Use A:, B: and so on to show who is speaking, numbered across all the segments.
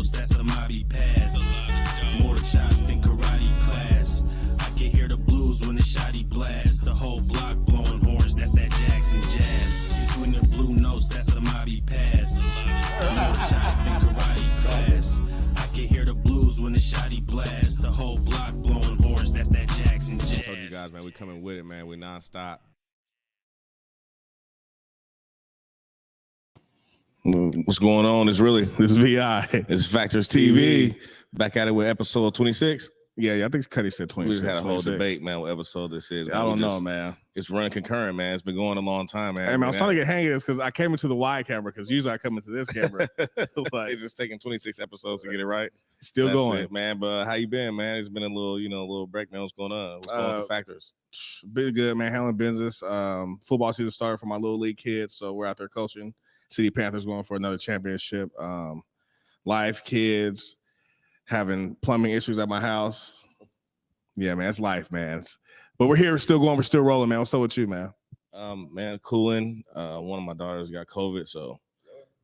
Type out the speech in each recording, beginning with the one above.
A: notes, that's a mobby pass. More shots than karate class. I can hear the blues when the shotty blast. The whole block blowing horns, that's that Jackson jazz. She swinging blue notes, that's a mobby pass. More shots than karate class. I can hear the blues when the shotty blast. The whole block blowing horns, that's that Jackson jazz.
B: I told you guys, man, we coming with it, man. We nonstop. What's going on? This is VI. It's Factorz TV. Back at it with episode 26.
C: Yeah, I think Cuddy said 26.
B: We just had a whole
C: 26.
B: debate, man, what episode this is.
C: I don't know, man.
B: It's running concurrent, man. It's been going a long time, man.
C: Hey, man, I was trying to get hang of this because I came into the wide camera because usually I come into this camera.
B: Like, it's just taking 26 episodes to get it right.
C: Still
B: That's
C: going.
B: it, man. But how you been, man? It's been a little, a little break, man. What's going on? What's going on with the Factorz?
C: Been good, man. Handling business. Football season started for my little league kids, so we're out there coaching. City Panthers going for another championship. Life, kids, having plumbing issues at my house. Yeah, man, it's life, man. But we're here, we're still going, we're still rolling, man. What's up with you, man?
B: Man, cooling. One of my daughters got COVID, so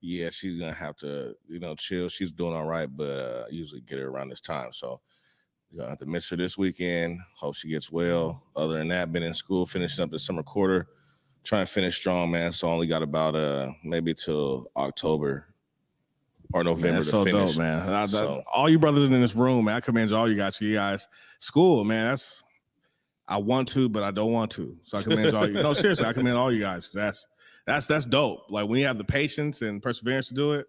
B: yeah, she's gonna have to, chill. She's doing all right, but I usually get her around this time, so you're gonna have to miss her this weekend. Hope she gets well. Other than that, been in school, finishing up the summer quarter, trying to finish strong, man. So I only got about maybe till October or November
C: man,
B: to
C: so
B: finish.
C: Dope, man. All you brothers in this room, man, I commend all you guys. School, man, I want to, but I don't want to. So I commend all you. No, seriously, I commend all you guys. That's dope. Like when you have the patience and perseverance to do it,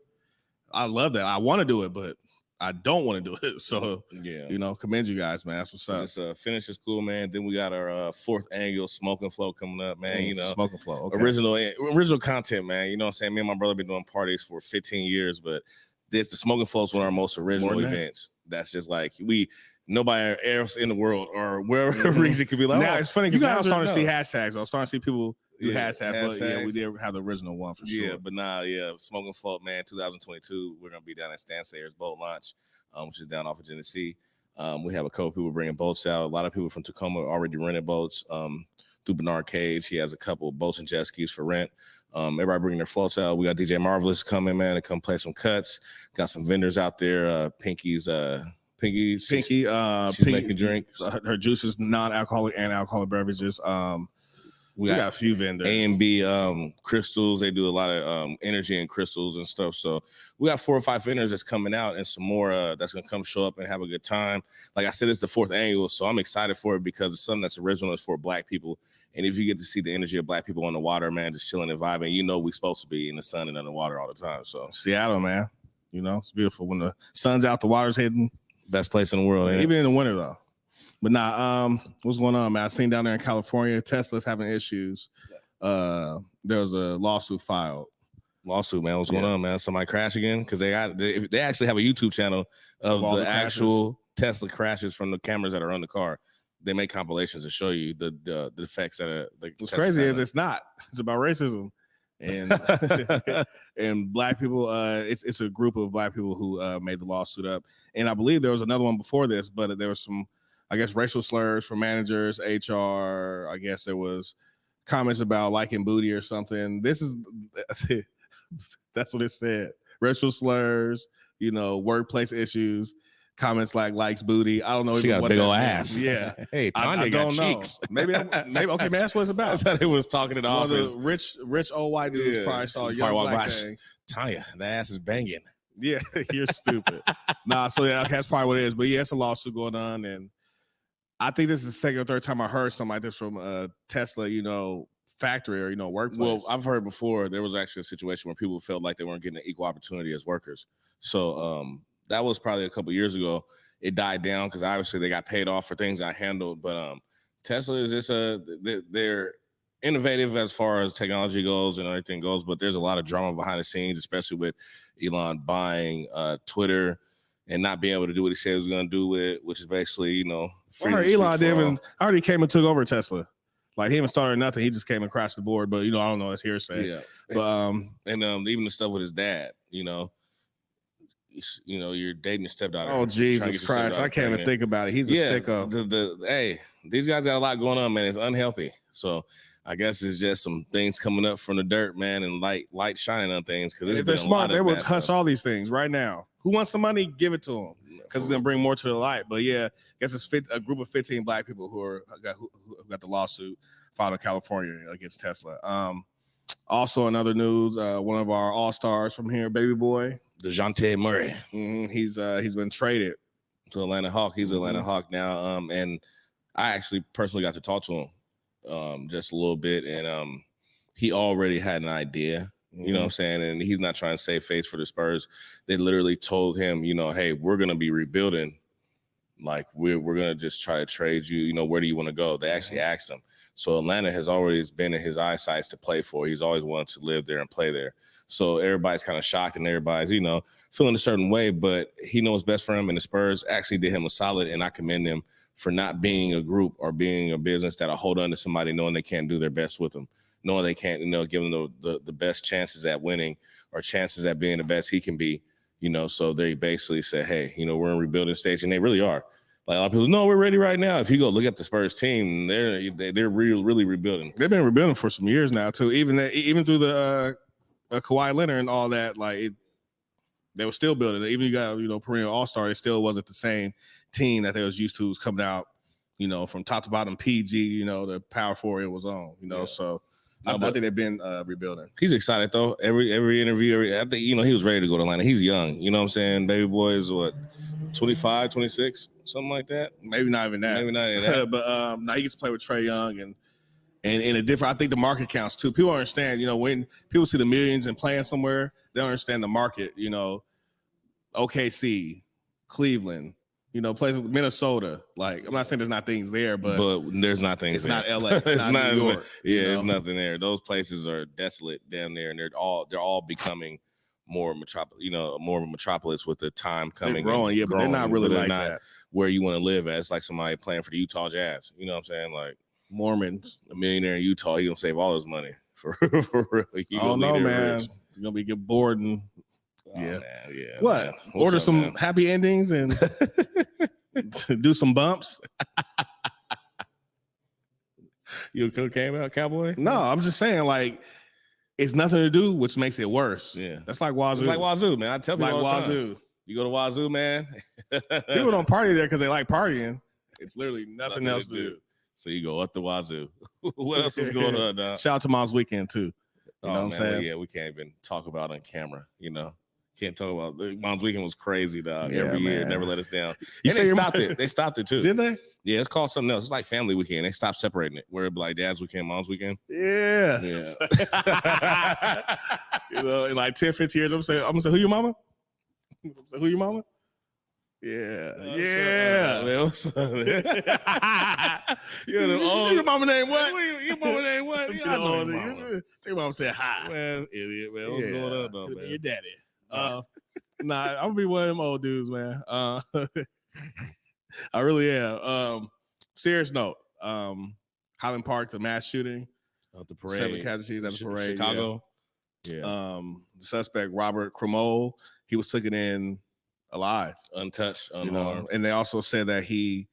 C: I love that. I want to do it, but I don't want to do it. So
B: yeah,
C: commend you guys, man. That's what's up.
B: Let's finish the school, man. Then we got our fourth annual Smoking Flow coming up, man.
C: Smoking Flow. Okay.
B: Original content, man. You know what I'm saying? Me and my brother been doing parties for 15 years, but the Smoking Flow is one of our most original events. That's just like nobody else in the world or wherever region could be like.
C: Now it's funny because now I'm starting to see hashtags. I'm starting to see people do hashtags. But yeah, we did have the original one for sure.
B: Yeah, but Smoking Float, man, 2022. We're gonna be down at Stanslayer's boat launch, which is down off of Genesee. We have a couple people bringing boats out. A lot of people from Tacoma already rented boats. Through Bernard Cage, he has a couple of boats and jet skis for rent. Everybody bringing their floats out. We got DJ Marvelous coming, man, to come play some cuts. Got some vendors out there. Pinky, she's making drinks.
C: Her juices, non-alcoholic and alcoholic beverages. We got a few vendors.
B: A&B crystals. They do a lot of energy and crystals and stuff. So we got 4 or 5 vendors that's coming out and some more that's going to come show up and have a good time. Like I said, it's the 4th annual, so I'm excited for it because it's something that's original. It's for Black people. And if you get to see the energy of Black people on the water, man, just chilling and vibing, we're supposed to be in the sun and under the water all the time. So
C: Seattle, man, it's beautiful. When the sun's out, the water's hidden.
B: Best place in the world,
C: even in the winter, though. But what's going on, man? I seen down there in California, Tesla's having issues. There was a lawsuit filed.
B: Lawsuit, man. What's going on, man? Somebody crash again? Because they actually have a YouTube channel of the actual Tesla crashes from the cameras that are on the car. They make compilations to show you the effects that are.
C: What's crazy is it's not. It's about racism. And and Black people, it's a group of Black people who made the lawsuit up. And I believe there was another one before this, but there was some, I guess, racial slurs from managers, HR. I guess there was comments about liking booty or something. That's what it said. Racial slurs, workplace issues, comments like likes booty. I don't know.
B: She got a big old ass.
C: Yeah.
B: Hey, Tanya got cheeks.
C: Maybe. Okay, maybe that's what it's about.
B: That's how they was talking in the office.
C: Rich old white dudes probably saw a young Black thing.
B: Tanya, the ass is banging.
C: Yeah, you're stupid. So that's probably what it is. But yeah, it's a lawsuit going on, and I think this is the second or third time I heard something like this from Tesla, factory or workplace.
B: Well, I've heard before there was actually a situation where people felt like they weren't getting an equal opportunity as workers. So that was probably a couple years ago. It died down because obviously they got paid off for things I handled. But Tesla is just they're innovative as far as technology goes and everything goes. But there's a lot of drama behind the scenes, especially with Elon buying Twitter and not being able to do what he said he was going to do with it, which is basically,
C: Elon already came and took over Tesla. Like he even started nothing. He just came and crashed the board. But I don't know. It's hearsay.
B: Yeah.
C: But
B: and even the stuff with his dad, you know, you're dating your stepdaughter.
C: Oh, Jesus Christ. I can't even think about it. He's a sicko.
B: Hey, these guys got a lot going on, man. It's unhealthy. So I guess it's just some things coming up from the dirt, man, and light shining on things. Because
C: if they're smart, they would hush all these things right now. Who wants some money? Give it to them. Because it's gonna bring more to the light. But yeah, I guess it's a group of 15 black people who got the lawsuit filed in California against Tesla. Also, in other news, one of our all-stars from here, Baby Boy,
B: DeJounte Murray.
C: He's been traded
B: to Atlanta Hawk. He's an Atlanta Hawk now. And I actually personally got to talk to him just a little bit, and he already had an idea. You know what I'm saying? And he's not trying to save face for the Spurs. They literally told him, you know, hey, we're going to be rebuilding. Like, we're going to just try to trade you. You know, where do you want to go? They actually asked him. So Atlanta has always been in his eyesight to play for. He's always wanted to live there and play there. So everybody's kind of shocked and everybody's, you know, feeling a certain way. But he knows best for him. And the Spurs actually did him a solid. And I commend them for not being a group or being a business that'll hold on to somebody knowing they can't do their best with them. Knowing they can't, you know, give him the best chances at winning or chances at being the best he can be, you know. So they basically said, hey, you know, we're in rebuilding stage, and they really are. Like, a lot of people, no, we're ready right now. If you go look at the Spurs team, they're really rebuilding.
C: They've been rebuilding for some years now too. Even through the Kawhi Leonard and all that, like they were still building. Even you got, you know, perennial all-star, it still wasn't the same team that they was used to. Was coming out, you know, from top to bottom PG, you know, the power forward it was on, you know, yeah. So. I think they've been rebuilding.
B: He's excited though. Every interview, I think, you know, he was ready to go to Atlanta. He's young, you know what I'm saying? Baby Boy is what, 25, 26, something like that.
C: Maybe not even that. But now he gets to play with Trae Young and in a different. I think the market counts too. People understand, you know, when people see the millions and playing somewhere, they don't understand the market. You know, OKC, Cleveland. You know, places, Minnesota. Like, I'm not saying there's not things there, but
B: there's not things.
C: It's
B: there.
C: Not LA. It's not New York.
B: Yeah, there's nothing there. Those places are desolate down there, and they're all becoming more metropolis. You know, more of a metropolis with the time coming.
C: They're growing, but they're not really like that.
B: Where you want to live at. It's like somebody playing for the Utah Jazz. You know what I'm saying? Like
C: Mormons,
B: a millionaire in Utah, he gonna save all his money for real.
C: Oh no, man! Rich. You're gonna get bored and.
B: Oh,
C: yeah.
B: Man, yeah.
C: What?
B: Man.
C: Order some happy endings and do some bumps.
B: You a cocaine about cowboy?
C: No, I'm just saying, like, it's nothing to do, which makes it worse.
B: Yeah.
C: That's like Wazoo.
B: It's like Wazoo, man. I tell people
C: like
B: all the
C: Wazoo.
B: Time. You go to Wazoo, man.
C: People don't party there because they like partying. It's literally nothing else to do.
B: So you go up to Wazoo. What else is going on, dog?
C: Shout out to Mom's Weekend, too. You know what I'm saying?
B: Well, yeah, we can't even talk about it on camera, you know. Can't talk about Mom's Weekend was crazy, dog.
C: Yeah,
B: Every year,
C: man.
B: never let us down.
C: You
B: and they stopped it. They stopped it too.
C: Did they?
B: Yeah, it's called something else. It's like Family Weekend. They stopped separating it. Where it'd be like Dad's Weekend, Mom's Weekend.
C: Yeah. You know, in like 10, 15 years, I'm gonna say, who your mama? Who your mama? Yeah.
B: What's up, man?
C: Your mama name what?
B: Your mama name what?
C: I know your mama. Tell your mama say hi.
B: Man, idiot, man. What's going on, though, man?
C: Your daddy. Nah, I'm gonna be one of them old dudes, man. I really am. Serious note. Highland Park, the mass shooting.
B: The parade.
C: 7 casualties at the parade.
B: Chicago.
C: Yeah. The suspect, Robert Cremole, he was taken in alive,
B: untouched, unharmed.
C: You know? And they also said that he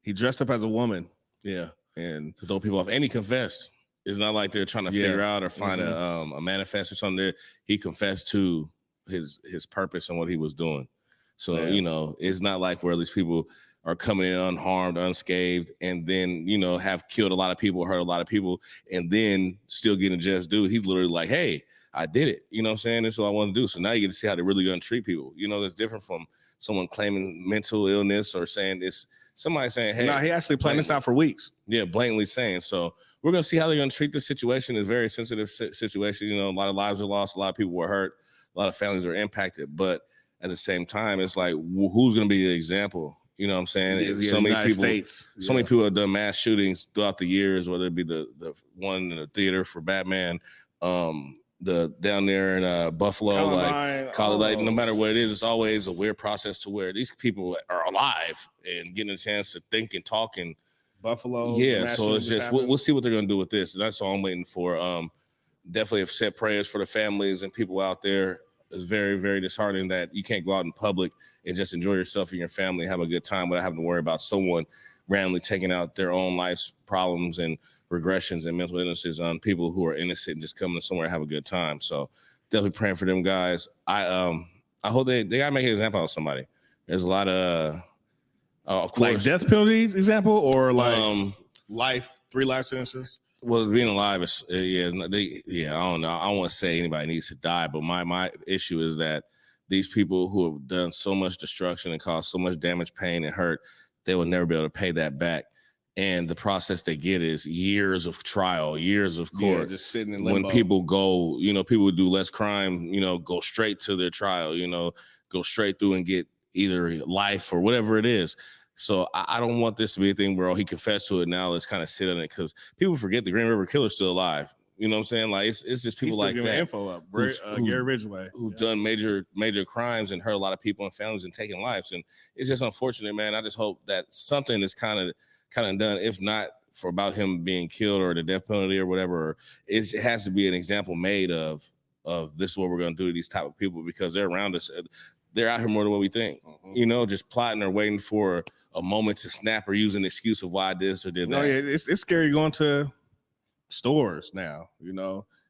C: dressed up as a woman.
B: Yeah.
C: And
B: to throw people off. And he confessed. It's not like they're trying to figure out or find a manifest or something there. He confessed to his purpose and what he was doing. So, you know, it's not like where these people are coming in unharmed, unscathed, and then, you know, have killed a lot of people, hurt a lot of people, and then still getting just due. He's literally like, hey, I did it. You know what I'm saying? That's what I want to do. So now you get to see how they're really going to treat people. You know, it's different from someone claiming mental illness or saying this. Somebody saying, hey.
C: No, he actually planned this out for weeks.
B: Yeah, blatantly saying. So we're going to see how they're going to treat this situation. It's a very sensitive situation. You know, a lot of lives are lost. A lot of people were hurt. A lot of families are impacted. But at the same time, it's like, who's going to be the example? You know what I'm saying? So many people have done mass shootings throughout the years, whether it be the one in the theater for Batman, the down there in Buffalo, like no matter what it is, it's always a weird process to where these people are alive and getting a chance to think and talk and
C: Buffalo.
B: Yeah, so it's just we'll see what they're gonna do with this. And that's all I'm waiting for. Definitely have set prayers for the families and people out there it's very, very disheartening that you can't go out in public and just enjoy yourself and your family, have a good time without having to worry about someone randomly taking out their own life's problems and regressions and mental illnesses on people who are innocent and just coming somewhere and have a good time. So definitely praying for them guys. I hope they gotta make an example of somebody. There's a lot of course,
C: like death penalty example or like 3 life sentences.
B: Well, being alive is I don't know. I don't want to say anybody needs to die, but my issue is that these people who have done so much destruction and caused so much damage, pain, and hurt, they will never be able to pay that back. And the process they get is years of trial, years of court.
C: Just sitting in limbo.
B: When people go, people do less crime, go straight to their trial, go straight through and get either life or whatever it is. So I don't want this to be a thing where he confessed to it. Now let's kind of sit on it, because people forget the Green River Killer's still alive. You know what I'm saying? Like it's just people like that.
C: Info up. Gary Ridgway,
B: who've done major crimes and hurt a lot of people and families and taken lives. And it's just unfortunate, man. I just hope that something is kind of done, if not for about him being killed or the death penalty or whatever. It has to be an example made of this is what we're going to do to these type of people, because they're around us. They're out here more than what we think, just plotting or waiting for a moment to snap or use an excuse of why this or did that.
C: No, yeah, it's scary going to stores now,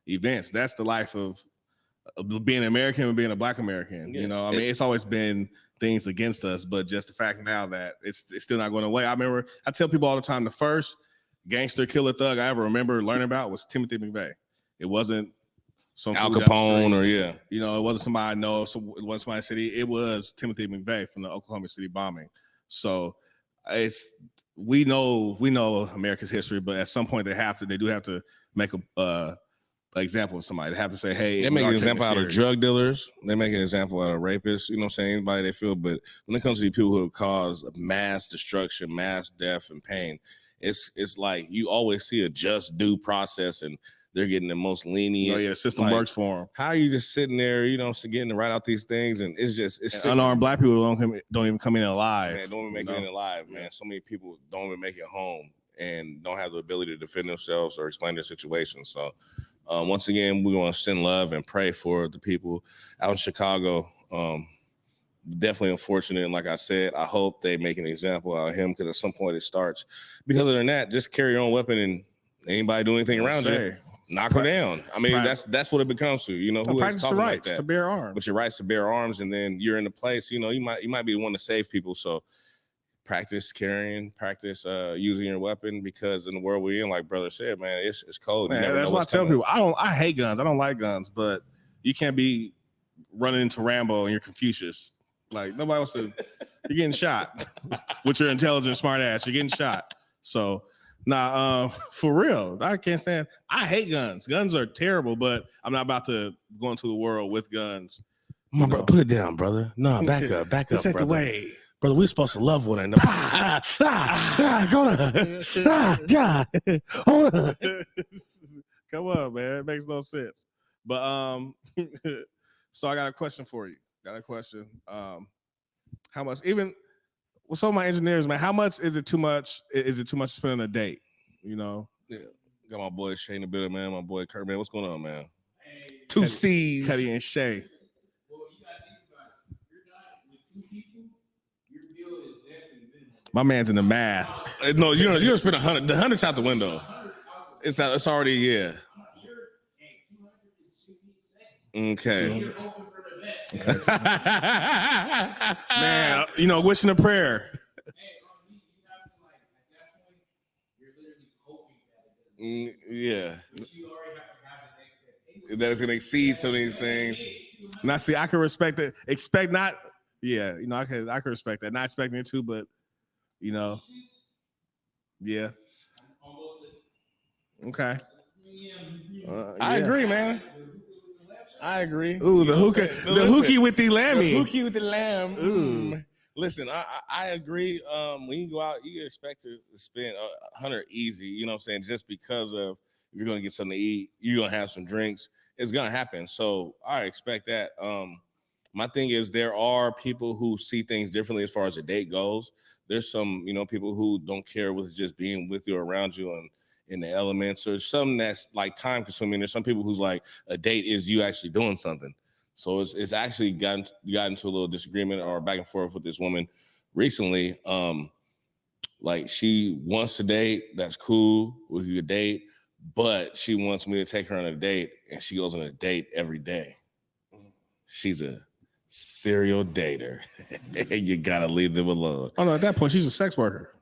C: events. That's the life of being an American and being a Black American. Yeah. It's always been things against us, but just the fact now that it's still not going away. I tell people all the time, the first gangster killer thug I ever remember learning about was Timothy McVeigh. It wasn't some
B: Al Capone or
C: it wasn't somebody I know. It wasn't somebody city. It was Timothy McVeigh from the Oklahoma City bombing. So we know America's history, but at some point they do have to make a example of somebody. They have to say, hey,
B: they make an example out of drug dealers. They make an example out of rapists. You know what I'm saying? Anybody they feel. But when it comes to the people who have caused mass destruction, mass death, and pain, it's like you always see a just due process, and they're getting the most lenient.
C: Oh yeah, the system works for them.
B: How are you just sitting there, getting to write out these things, and it's
C: unarmed Black people don't even come in alive.
B: Man, don't even make it in alive, man. So many people don't even make it home and don't have the ability to defend themselves or explain their situation. So once again, we want to send love and pray for the people out in Chicago. Definitely unfortunate. And like I said, I hope they make an example out of him, because at some point it starts. Because other than that, just carry your own weapon, and anybody do anything around you, knock her down. That's what it becomes to. Who
C: practice the rights to bear arms.
B: But your rights to bear arms, and then you're in a place. You might be the one to save people. So practice carrying, practice using your weapon, because in the world we're in, like brother said, man, it's cold.
C: Man, that's why I tell people I hate guns. I don't like guns, but you can't be running into Rambo and you're Confucius. Like nobody wants to. You're getting shot with your intelligent, smart ass. You're getting shot. So. For real, I can't stand. I hate guns. Guns are terrible, but I'm not about to go into the world with guns.
B: Bro, put it down, brother. No, back up,
C: This ain't the way,
B: brother. We're supposed to love one another. God, hold on.
C: Come on, man. It makes no sense. But so I got a question for you. How much even? Well, so my engineers, man, how much is it too much? Is it too much to spend on a date? Yeah.
B: Got my boy Shay in the building, man. My boy Kurt, man. What's going on, man?
D: Hey,
B: Two C's.
C: Cuddy and Shay.
D: Well, you gotta think about it. If you're not with 2 people, your bill is definitely minimal.
C: My man's in the math.
B: No, you don't spend 100. The 100's out the window. It's already, yeah.
D: 200 is 2 weeks.
B: Okay.
D: You're hoping for the best.
C: Man, wishing a prayer.
D: You have to at that point, you're literally hoping that it doesn't.
B: Yeah.
D: But you already have to have an expectation
B: that it's going to exceed some of these things.
C: Now, see, I can respect it. Expect not. Yeah, I can respect that. Not expecting it to, but yeah. Okay.
B: I agree, man. I agree.
C: Ooh, the hookie with the lammy.
B: The hookie with the lamb. Ooh. Listen, I agree. When you go out, you expect to spend 100 easy. You know what I'm saying? Just because of if you're gonna get something to eat, you're gonna have some drinks. It's gonna happen. So I expect that. My thing is there are people who see things differently as far as a date goes. There's some, people who don't care with just being with you or around you and in the elements, or something that's like time consuming. There's some people who's like a date is you actually doing something. So it's actually got into a little disagreement or back and forth with this woman recently. Like she wants to date, that's cool, we could date, but she wants me to take her on a date, and she goes on a date every day. She's a serial dater. You gotta leave them alone.
C: Oh no, at that point, she's a sex worker.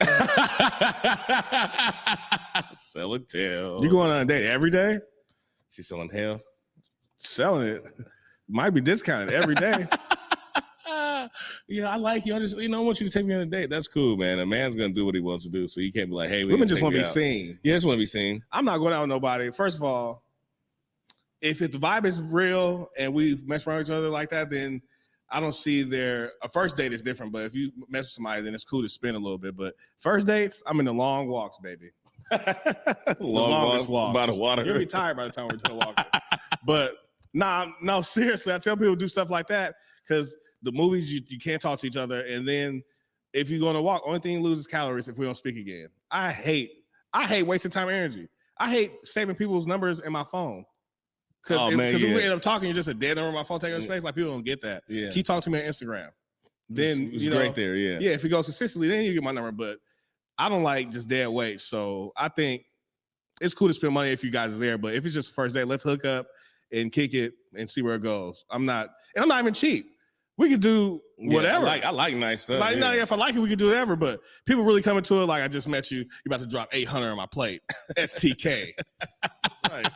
B: Selling tail.
C: You going on a date every day?
B: She's selling tail.
C: Selling it might be discounted every day.
B: Yeah, I like you. I want you to take me on a date. That's cool, man. A man's gonna do what he wants to do, so you can't be like, hey,
C: women just want to be seen.
B: Yeah, just want to be seen.
C: I'm not going out with nobody. First of all, if the vibe is real and we mess around with each other like that, then I don't see a first date is different. But if you mess with somebody, then it's cool to spend a little bit. But first dates, I'm in the long walks, baby.
B: Long walks by the water.
C: You'll be tired by the time we're done walking. But no, seriously, I tell people to do stuff like that because the movies you can't talk to each other, and then if you're going to walk, only thing you lose is calories if we don't speak again. I hate wasting time and energy. I hate saving people's numbers in my phone. Because when we end up talking, you're just a dead number on my phone taking up space. Like people don't get that. Yeah. Keep talking to me on Instagram. Then
B: it's great there. Yeah.
C: Yeah. If it goes consistently, then you get my number. But I don't like just dead weight. So I think it's cool to spend money if you guys are there. But if it's just the first day, let's hook up and kick it and see where it goes. I'm not even cheap. We could do whatever.
B: I like nice stuff.
C: Like, if I like it, we could do whatever. But people really come into it like, I just met you. You're about to drop 800 on my plate. STK. Right.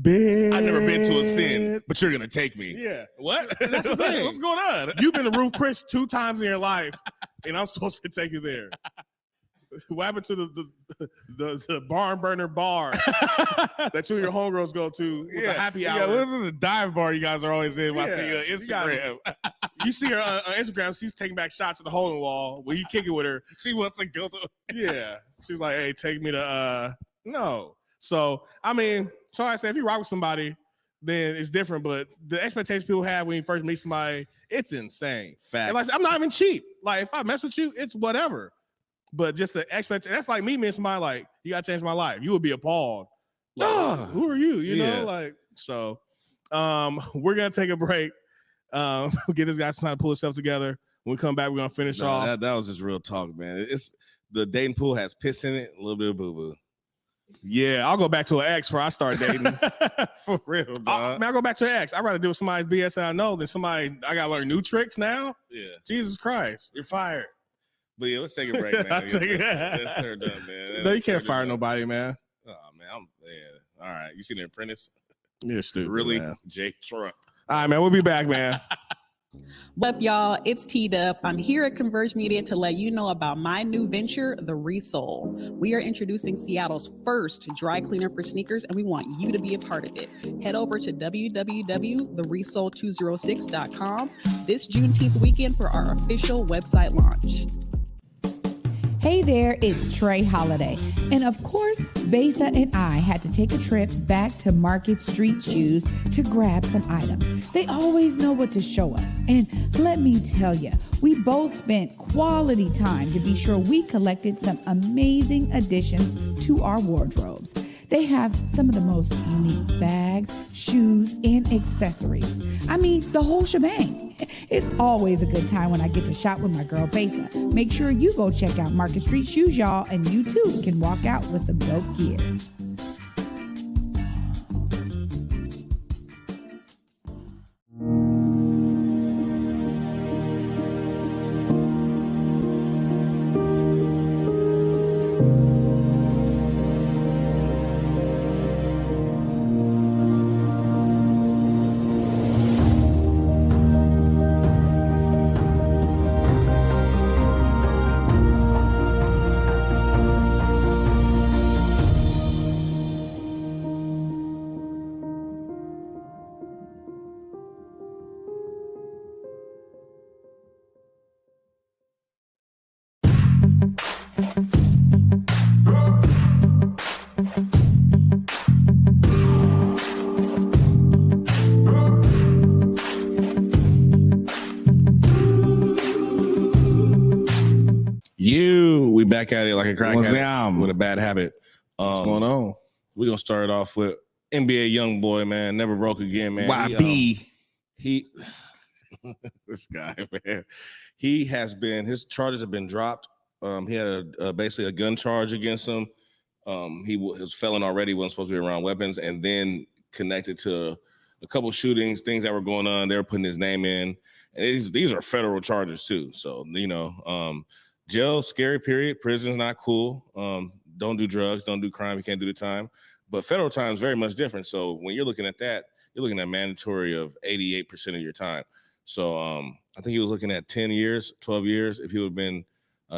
C: Big.
B: I've never been to a sin, but you're gonna take me.
C: Yeah.
B: What?
C: That's the thing.
B: What's going on?
C: You've been to Roof Chris 2 times in your life, and I'm supposed to take you there. What happened to the barn burner bar that you and your homegirls go to with the happy hour?
B: Yeah, what is the dive bar you guys are always in? I see you on Instagram.
C: You see her on Instagram. She's taking back shots at the hole in the wall. When you kick it with her,
B: she wants to go to.
C: Yeah, she's like, "Hey, take me to." No. So I say if you rock with somebody, then it's different. But the expectations people have when you first meet somebody, it's insane.
B: Facts.
C: And like, I'm not even cheap. Like if I mess with you, it's whatever. But just the expectation, that's like me meeting somebody like, you gotta change my life. You would be appalled. Like, who are you? You know, like, so we're gonna take a break. We'll get this guy some time to pull himself together. When we come back, we're gonna finish off.
B: That was just real talk, man. It's the dating pool has piss in it, a little bit of boo-boo.
C: Yeah, I'll go back to an ex before I start dating.
B: For real, dog.
C: I'll go back to an ex. I'd rather do with somebody's BS that I know than somebody I gotta learn new tricks now.
B: Yeah.
C: Jesus Christ.
B: You're fired. But yeah, let's take a break, man. Let's turn done, man.
C: No, you can't fire nobody, man.
B: Oh man, all right. You seen The Apprentice?
C: You're stupid.
B: Really,
C: man.
B: Jake Trump.
C: All right, man. We'll be back, man.
E: What up, y'all? It's T-Dup. I'm here at Converge Media to let you know about my new venture, The Resole. We are introducing Seattle's first dry cleaner for sneakers, and we want you to be a part of it. Head over to www.theresole206.com this Juneteenth weekend for our official website launch.
F: Hey there, it's Trey Holiday. And of course, Besa and I had to take a trip back to Market Street Shoes to grab some items. They always know what to show us. And let me tell you, we both spent quality time to be sure we collected some amazing additions to our wardrobes. They have some of the most unique bags, shoes, and accessories. I mean, the whole shebang. It's always a good time when I get to shop with my girl Besa. Make sure you go check out Market Street Shoes, y'all, and you too can walk out with some dope gear.
B: We back at it like a crack addict with a bad habit.
C: What's going on?
B: We're gonna start it off with NBA young boy, man, never broke again, man.
C: YB.
B: He this guy, man, he has been, his charges have been dropped. He had basically a gun charge against him. He was felon already, wasn't supposed to be around weapons, and then connected to a couple shootings, things that were going on. They were putting his name in, and these are federal charges too. So jail, scary period. Prison's not cool. Don't do drugs, don't do crime. You can't do the time. But federal time is very much different. So when you're looking at that, you're looking at mandatory of 88% of your time. So I think he was looking at 10 years, 12 years if he would have been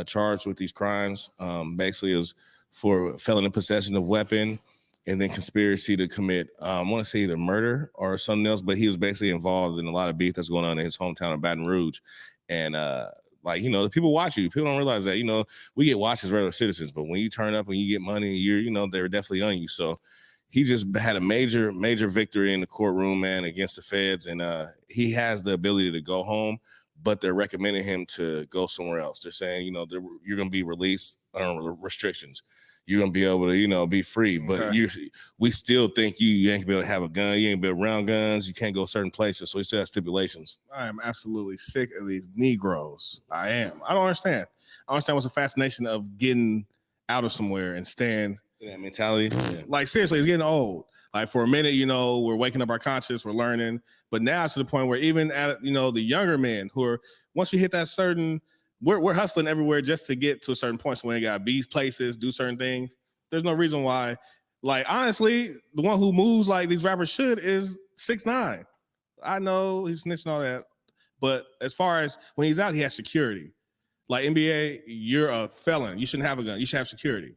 B: charged with these crimes. Basically, it was for felon in possession of weapon and then conspiracy to commit, I want to say either murder or something else, but he was basically involved in a lot of beef that's going on in his hometown of Baton Rouge. And the people watch you. People don't realize that, we get watched as regular citizens, but when you turn up and you get money, they're definitely on you. So he just had a major, major victory in the courtroom, man, against the feds. And he has the ability to go home, but they're recommending him to go somewhere else. They're saying, you're going to be released under restrictions. You're going to be able to, be free. But we still think you ain't going to be able to have a gun. You ain't be around guns. You can't go certain places. So he still has stipulations.
C: I am absolutely sick of these Negroes. I am. I don't understand. I understand what's the fascination of getting out of somewhere and staying.
B: That mentality. Yeah.
C: Like, seriously, it's getting old. Like, for a minute, we're waking up our conscience, we're learning. But now it's to the point where even at, the younger men who are, once you hit that certain, we're hustling everywhere just to get to a certain point. So when you got to be places, do certain things, there's no reason why. Like, honestly, the one who moves like these rappers should is 6ix9ine. I know he's snitching all that. But as far as when he's out, he has security. Like, NBA, you're a felon. You shouldn't have a gun. You should have security.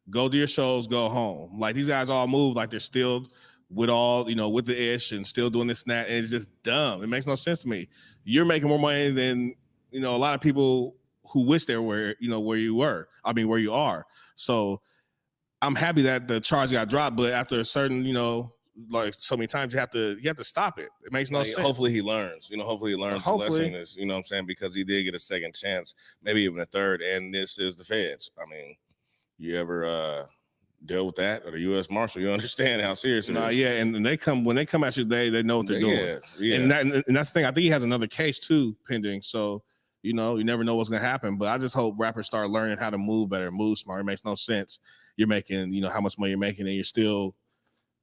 C: Go do your shows, go home. Like, these guys all move like they're still with all, with the ish and still doing this and that. And it's just dumb. It makes no sense to me. You're making more money than, a lot of people who wish they were, where you were. I mean, where you are. So I'm happy that the charge got dropped, but after a certain, like so many times you have to stop it. It makes no sense.
B: Hopefully he learns, hopefully he learns the lesson is, what I'm saying? Because he did get a second chance, maybe even a third. And this is the feds. I mean, you ever deal with that or the U.S. Marshal? You understand how serious it is.
C: Yeah, and when they come at you, they know what they're doing.
B: Yeah.
C: And that's the thing. I think he has another case too pending. So you never know what's gonna happen. But I just hope rappers start learning how to move better, move smart. It makes no sense. You're making, how much money you're making, and you're still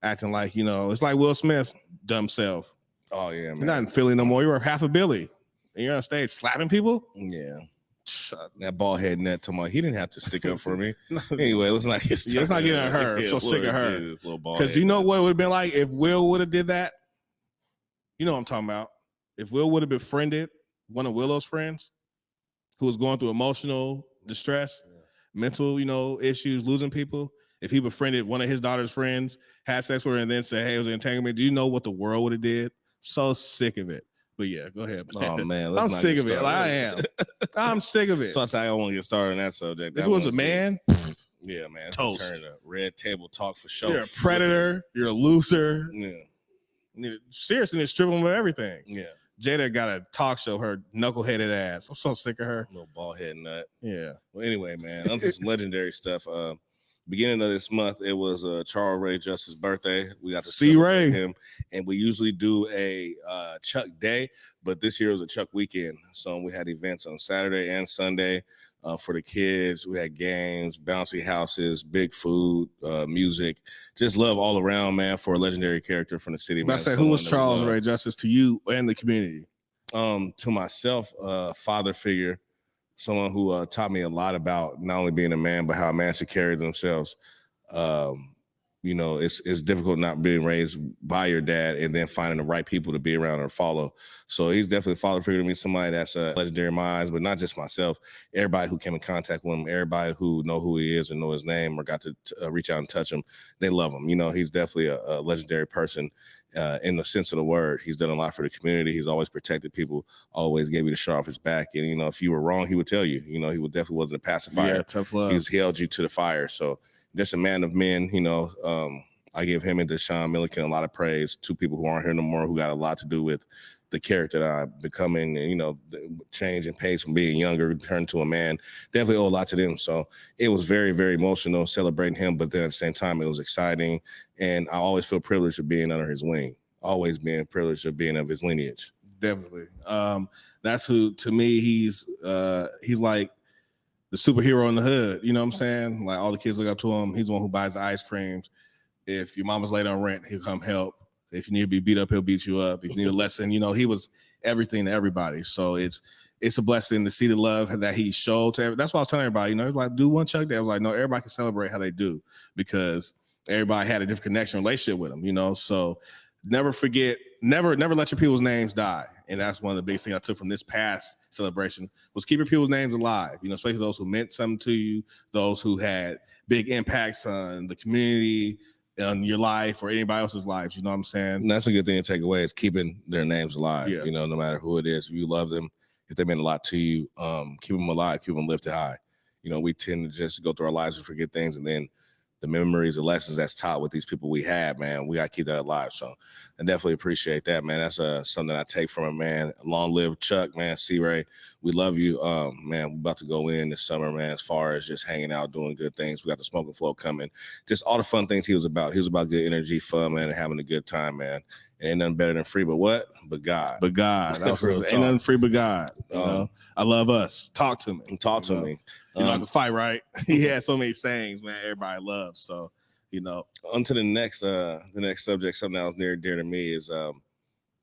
C: acting like, it's like Will Smith, dumb self.
B: Oh yeah, man.
C: You're not in Philly no more. You're worth half a billy, and you're on stage slapping people.
B: Yeah. That bald head net to he didn't have to stick up for me. Anyway, let's not get started.
C: Let's not get on her. I'm so sick of her.
B: Because
C: you know what it would have been like if Will would have did that? You know what I'm talking about. If Will would have befriended one of Willow's friends who was going through emotional distress, mental, issues, losing people. If he befriended one of his daughter's friends, had sex with her, and then said, hey, it was an entanglement, do you know what the world would have did? So sick of it. But yeah, go ahead.
B: Oh man,
C: I'm sick of it. Like, I am. I'm sick of it.
B: So I say I don't want to get started on that subject.
C: If it was a man,
B: yeah, man,
C: toast.
B: Turn to red table talk for sure.
C: You're a predator. You're a loser.
B: Yeah.
C: Seriously, they're stripping him of everything.
B: Yeah.
C: Jada got a talk show, her knuckleheaded ass. I'm so sick of her.
B: Little bald head nut.
C: Yeah.
B: Well, anyway, man, on to some legendary stuff. Beginning of this month, it was Charles Ray Justice's birthday. We got to celebrate him, and we usually do a Chuck Day, but this year was a Chuck weekend. So we had events on Saturday and Sunday for the kids. We had games, bouncy houses, big food, music. Just love all around, man, for a legendary character from the city.
C: I say, who was Charles Ray Justice to you and the community?
B: To myself, father figure. Someone who taught me a lot about not only being a man, but how a man should carry themselves. It's difficult not being raised by your dad and then finding the right people to be around or follow. So he's definitely a father figure to me, somebody that's legendary in my eyes, but not just myself. Everybody who came in contact with him, everybody who know who he is and know his name or got to reach out and touch him, they love him. He's definitely a legendary person in the sense of the word. He's done a lot for the community. He's always protected people, always gave you the shirt off his back. And, if you were wrong, he would tell you. He definitely wasn't a pacifier.
C: Yeah, tough love.
B: He held you to the fire. So just a man of men, I give him and Deshaun Milliken a lot of praise. Two people who aren't here no more, who got a lot to do with the character that I'm becoming, and, you know, the change in pace from being younger, turned to a man. Definitely owe a lot to them. So it was very, very emotional celebrating him, but then at the same time, it was exciting. And I always feel privileged of being under his wing, always being privileged of being of his lineage.
C: Definitely. That's who, to me, he's like the superhero in the hood. You know what I'm saying? Like, all the kids look up to him. He's the one who buys the ice creams. If your mama's late on rent, he'll come help. If you need to be beat up, he'll beat you up. If you need a lesson, you know, he was everything to everybody. So it's a blessing to see the love that he showed to everybody. That's what I was telling everybody. You know, like, do one Chuck Day. I was like, no, everybody can celebrate how they do, because everybody had a different connection, relationship with him, you know. So never forget, never let your people's names die. And that's one of the biggest things I took from this past celebration, was keep your people's names alive, you know, especially those who meant something to you, those who had big impacts on the community, on your life, or anybody else's lives. You know what I'm saying?
B: And that's a good thing to take away, is keeping their names alive.
C: Yeah.
B: You know, no matter who it is, if you love them, if they meant a lot to you, keep them alive, keep them lifted high. You know, we tend to just go through our lives and forget things, and then the memories, the lessons that's taught with these people we had, man, we got to keep that alive. So I definitely appreciate that, man. That's something I take from a man. Long live Chuck, man. C-Ray, we love you. Man, we're about to go in this summer, man, as far as just hanging out, doing good things. We got the Smoking Flow coming. Just all the fun things he was about. He was about good energy, fun, man, and having a good time, man. And ain't nothing better than free, but what? But God.
C: But God. That's
B: Real
C: ain't
B: talk.
C: nothing free but God. You know? I love us. Talk to me.
B: Talk to
C: You know?
B: me.
C: You know, I can fight, right? He had so many sayings, man, everybody loves. So, you know.
B: On to the next subject, something that was near and dear to me, is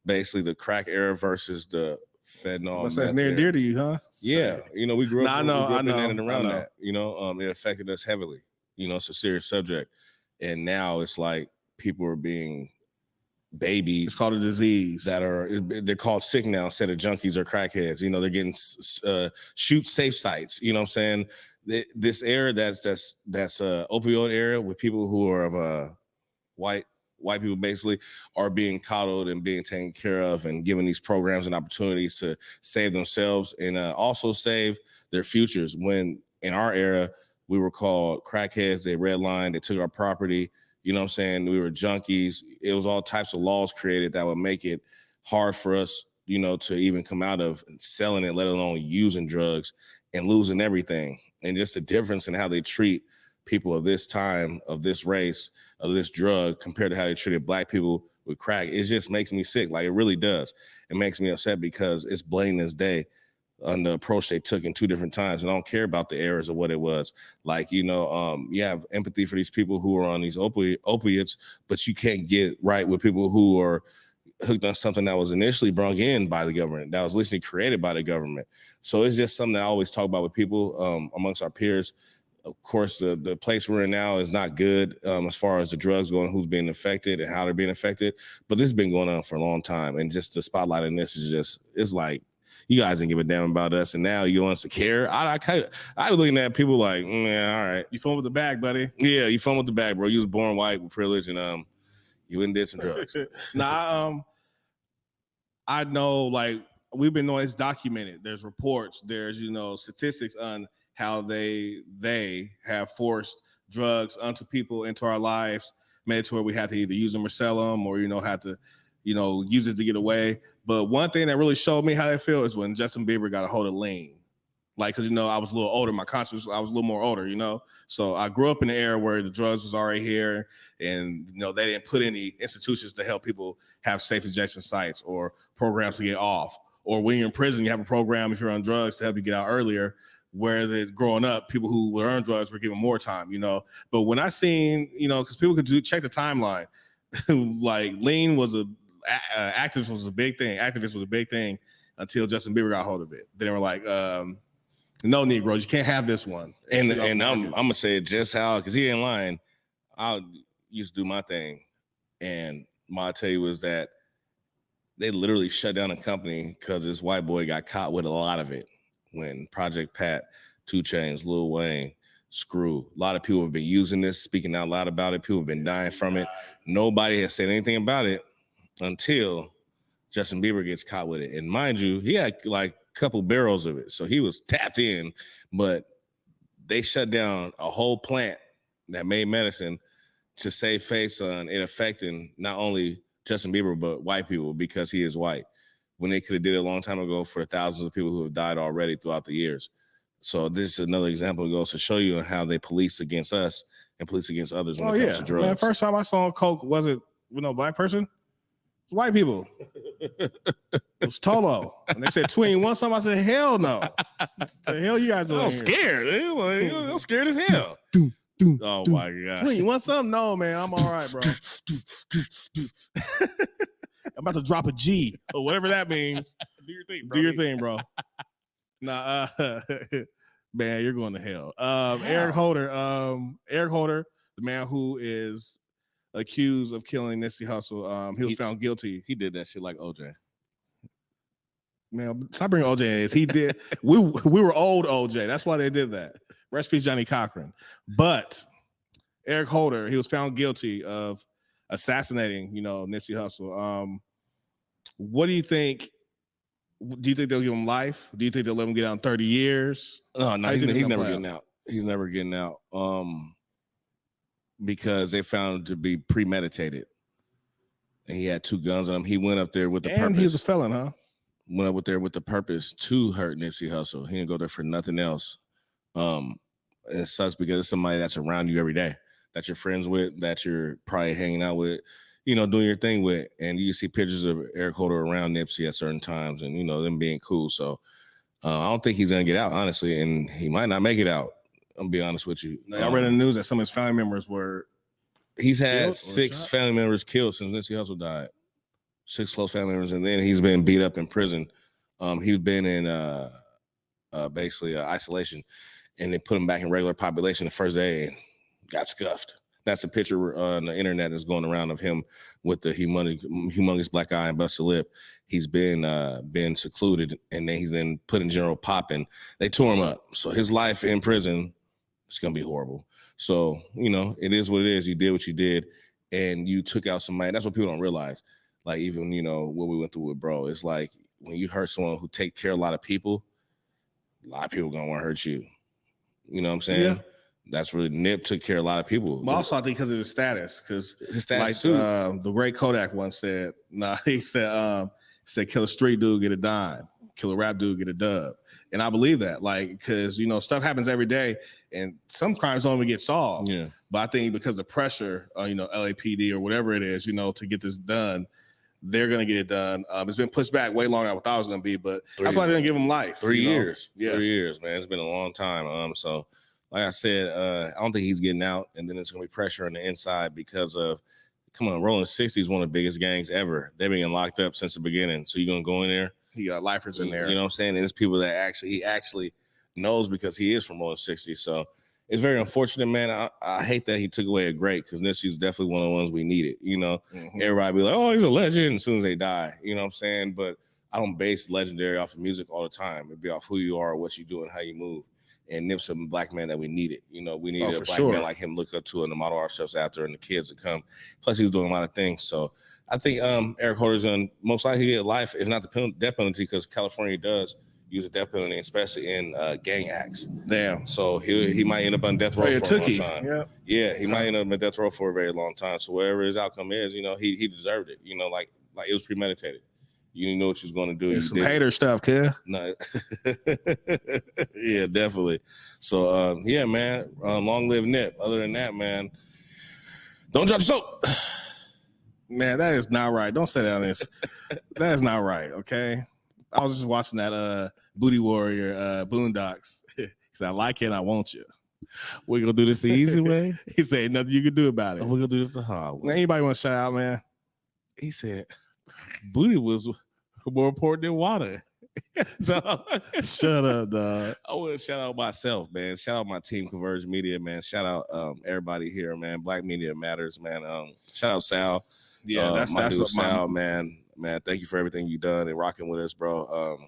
B: basically the crack era versus the fentanyl.
C: What's
B: meth
C: that near and
B: era.
C: dear to you, huh?
B: Yeah, you know, we grew up,
C: I
B: in
C: know.
B: and around
C: I know.
B: that. You know, it affected us heavily. You know, it's a serious subject, and now it's like people are being babies.
C: It's called a disease.
B: They're called sick now instead of junkies or crackheads. You know, they're getting shoot safe sites. You know what I'm saying? This era that's opioid era, with people who are of white people basically are being coddled and being taken care of, and given these programs and opportunities to save themselves and also save their futures. When in our era, we were called crackheads, they redlined, they took our property. You know what I'm saying? We were junkies. It was all types of laws created that would make it hard for us, you know, to even come out of selling it, let alone using drugs and losing everything. And just the difference in how they treat people of this time, of this race, of this drug, compared to how they treated Black people with crack, it just makes me sick. Like, it really does. It makes me upset, because it's blatant as day on the approach they took in two different times. And I don't care about the errors of what it was. Like, you know, you have empathy for these people who are on these opiates, but you can't get right with people who are hooked on something that was initially brought in by the government, that was literally created by the government. So it's just something that I always talk about with people amongst our peers. Of course, the place we're in now is not good as far as the drugs going, who's being affected and how they're being affected. But this has been going on for a long time. And just the spotlight on this is just, it's like, you guys didn't give a damn about us, and now you want us to care. I was looking at people like, yeah, all right.
C: You fun with the bag, buddy.
B: Yeah, you fun with the bag, bro. You was born white with privilege, and you went and did some drugs.
C: I know, like, we've been knowing, it's documented. There's reports, there's, you know, statistics on how they have forced drugs onto people into our lives, made it to where we had to either use them or sell them, or, you know, had to, you know, use it to get away. But one thing that really showed me how they feel is when Justin Bieber got a hold of lean. Like, because, you know, I was a little older, my conscience, I was a little more older, you know. So I grew up in the era where the drugs was already here, and, you know, they didn't put any institutions to help people have safe injection sites or programs to get off. Or when you're in prison, you have a program, if you're on drugs, to help you get out earlier, where growing up, people who were on drugs were given more time, you know. But when I seen, you know, because people could check the timeline, like, lean was activist was a big thing. Activist was a big thing until Justin Bieber got a hold of it. Then they were like, no, Negroes, you can't have this one.
B: And I'm gonna say it just how, because he ain't lying. I used to do my thing, and my tell you was that they literally shut down a company because this white boy got caught with a lot of it. When Project Pat, 2 Chainz, Lil Wayne, Screw, a lot of people have been using this, speaking out loud about it. People have been dying from it. Nobody has said anything about it until Justin Bieber gets caught with it. And mind you, he had like a couple barrels of it, so he was tapped in, but they shut down a whole plant that made medicine to save face on it affecting not only Justin Bieber, but white people because he is white, when they could have did it a long time ago for thousands of people who have died already throughout the years. So this is another example that goes to show you how they police against us and police against others when it comes to drugs.
C: Man, first time I saw Coke wasn't black person. It was white people. It was Tolo. And they said twin. Want something? I said, hell no. What the hell you guys doing?
B: I'm scared. I'm scared as hell. Oh my God.
C: Twin, you want something? No, man. I'm all right, bro. I'm about to drop a G or whatever that means.
B: Do your thing, bro.
C: Do your thing, bro. Nah, man, you're going to hell. Erik Holder, the man who is accused of killing Nipsey Hussle. He was found guilty.
B: He did that shit like OJ.
C: Man, stop bringing OJ in. He did. we were old OJ. That's why they did that. Rest in peace, Johnny Cochran. But Erik Holder, he was found guilty of assassinating, Nipsey Hussle. What do you think? Do you think they'll give him life? Do you think they'll let him get out in 30 years?
B: No, he's never getting out. He's never getting out. Because they found it to be premeditated. And he had 2 guns on him. He went up there with the purpose.
C: And he was a felon, huh?
B: Went up there with the purpose to hurt Nipsey Hussle. He didn't go there for nothing else. It sucks because it's somebody that's around you every day, that you're friends with, that you're probably hanging out with, doing your thing with. And you see pictures of Erik Holder around Nipsey at certain times and, them being cool. So I don't think he's going to get out, honestly. And he might not make it out. I'm going to be honest with you.
C: I read in the news that some of his family members were.
B: He's had 6 family members killed since Nipsey Hussle died. 6 close family members. And then he's been beat up in prison. He's been in basically isolation. And they put him back in regular population the first day and got scuffed. That's a picture on the internet that's going around of him with the humongous black eye and busted lip. He's been secluded, and then he's then put in general pop, and they tore him up. So his life in prison is going to be horrible. So, it is what it is. You did what you did, and you took out somebody. That's what people don't realize. Like, even, what we went through with bro, it's like when you hurt someone who take care of a lot of people are going to want to hurt you. You know what I'm saying? Yeah. That's really Nip took care of a lot of people.
C: But also, I think because of his status,
B: his status too.
C: The great Kodak once said, he said, kill a street dude, get a dime. Kill a rap dude, get a dub. And I believe that, because, stuff happens every day and some crimes don't even get solved.
B: Yeah.
C: But I think because of pressure, LAPD or whatever it is, to get this done, they're going to get it done. It's been pushed back way longer than I thought it was going to be, but that's why they didn't give him life.
B: 3 years.
C: Yeah.
B: 3 years, man. It's been a long time. So, like I said, I don't think he's getting out, and then there's going to be pressure on the inside because of, Rolling 60 is one of the biggest gangs ever. They've been locked up since the beginning. So you're going to go in there?
C: He got lifers in there.
B: You know what I'm saying? And it's people that he actually knows because he is from Rolling 60. So it's very unfortunate, man. I hate that he took away a great, because Nipsey's definitely one of the ones we needed. Everybody be like, oh, he's a legend as soon as they die. You know what I'm saying? But I don't base legendary off of music all the time. It'd be off who you are, what you do, and how you move. And Nip's a black man that we needed. We needed a black man like him look up to and to model ourselves after, and the kids to come. Plus, he was doing a lot of things. So I think Erik Holder's going to most likely get life, if not the death penalty, because California does use a death penalty, especially in gang acts.
C: Damn.
B: So he might end up on death row for a long time.
C: Yeah,
B: he might end up on death row for a very long time. So whatever his outcome is, he deserved it. Like it was premeditated. You know what you was going to do.
C: There's some hater stuff, kid.
B: No. Yeah, definitely. So, man, long live Nip. Other than that, man, don't drop soap.
C: Man, that is not right. Don't say that on this. That is not right, okay? I was just watching that Booty Warrior Boondocks. He said, I like it and I want you.
B: We're going to do this the easy way?
C: He said, nothing you can do about it.
B: We're going to do this the hard way.
C: Anybody want to shout out, man?
B: He said, booty was more important than water.
C: Shut up, dog.
B: I want to shout out myself, man. Shout out my team, Converge Media, man. Shout out everybody here, man. Black Media Matters, man. Shout out Sal.
C: Yeah, that's
B: Sal, man. Man, thank you for everything you've done and rocking with us, bro.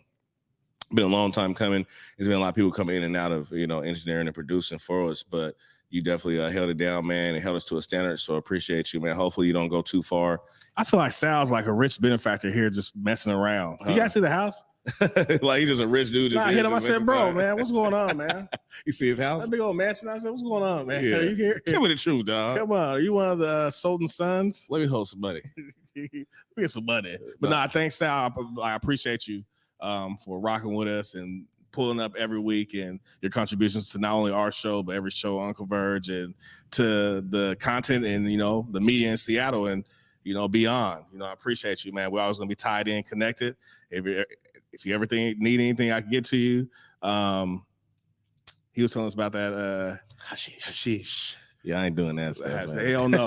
B: Been a long time coming. There's been a lot of people coming in and out of engineering and producing for us, but you definitely held it down, man, and held us to a standard. So appreciate you, man. Hopefully you don't go too far.
C: I feel like Sal's like a rich benefactor here just messing around. You guys see the house?
B: Like he's just a rich dude. Just
C: I
B: here
C: hit him. I
B: just wasting
C: said, bro,
B: time.
C: man, what's going on, man?
B: You see his house?
C: That big old mansion. I said, what's going on, man?
B: Yeah.
C: You here?
B: Tell me the truth, dog.
C: Come on. Are you one of the Sultan sons?
B: Let me hold some money.
C: We get some money. But nah, thanks, Sal. I appreciate you for rocking with us and pulling up every week and your contributions to not only our show, but every show on Converge and to the content and, the media in Seattle and, beyond. I appreciate you, man. We're always going to be tied in, connected. If you ever need anything, I can get to you. He was telling us about that hashish.
B: Yeah, I ain't doing that stuff.
C: Hell no.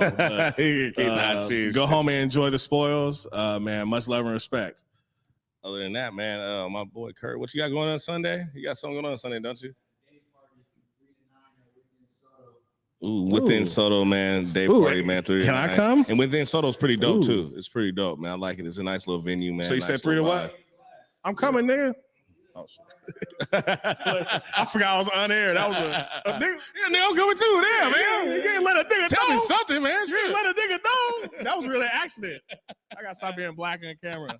C: Go home and enjoy the spoils. Man, much love and respect.
B: Other than that, man, my boy Kurt, what you got going on Sunday? You got something going on Sunday, don't you? Ooh, within Soto, man, day party, man. 3 to 9.
C: Can I come?
B: And within Soto's pretty dope too. It's pretty dope, man. I like it. It's a nice little venue, man.
C: So you
B: nice
C: said 3 to what? I'm coming, nigga. Oh shit! I forgot I was on air. That was a nigga. Yeah, nigga, I'm coming too. Damn, man. You can't let a nigga
B: Tell
C: know.
B: me something, man.
C: You can't let a nigga know. That was really an accident. I gotta stop being black on camera.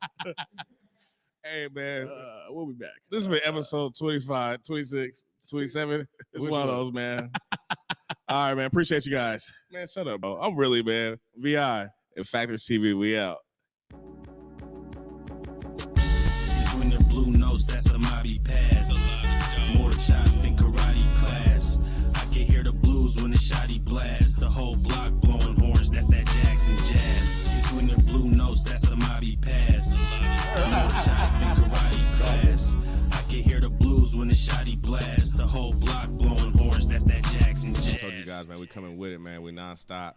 B: Hey, man.
C: We'll be back.
B: This has been episode 25, 26, 27.
C: It's one of those, man. All right, man. Appreciate you guys.
B: Man, shut up, bro. I'm really, man.
C: VI
B: and Factorz TV, we out.
A: When the blue notes, that's a mobby pass. More chops than karate class. I can hear the blues when the shotty blast. The whole block blowing horns, that's that Jackson jazz. When the blue notes, that's a mobby pass. More chops than karate class. I can hear the blues when the shotty blast. The whole block blowing horns, that's that Jackson jazz.
B: I told you guys, man, we coming with it, man. We nonstop.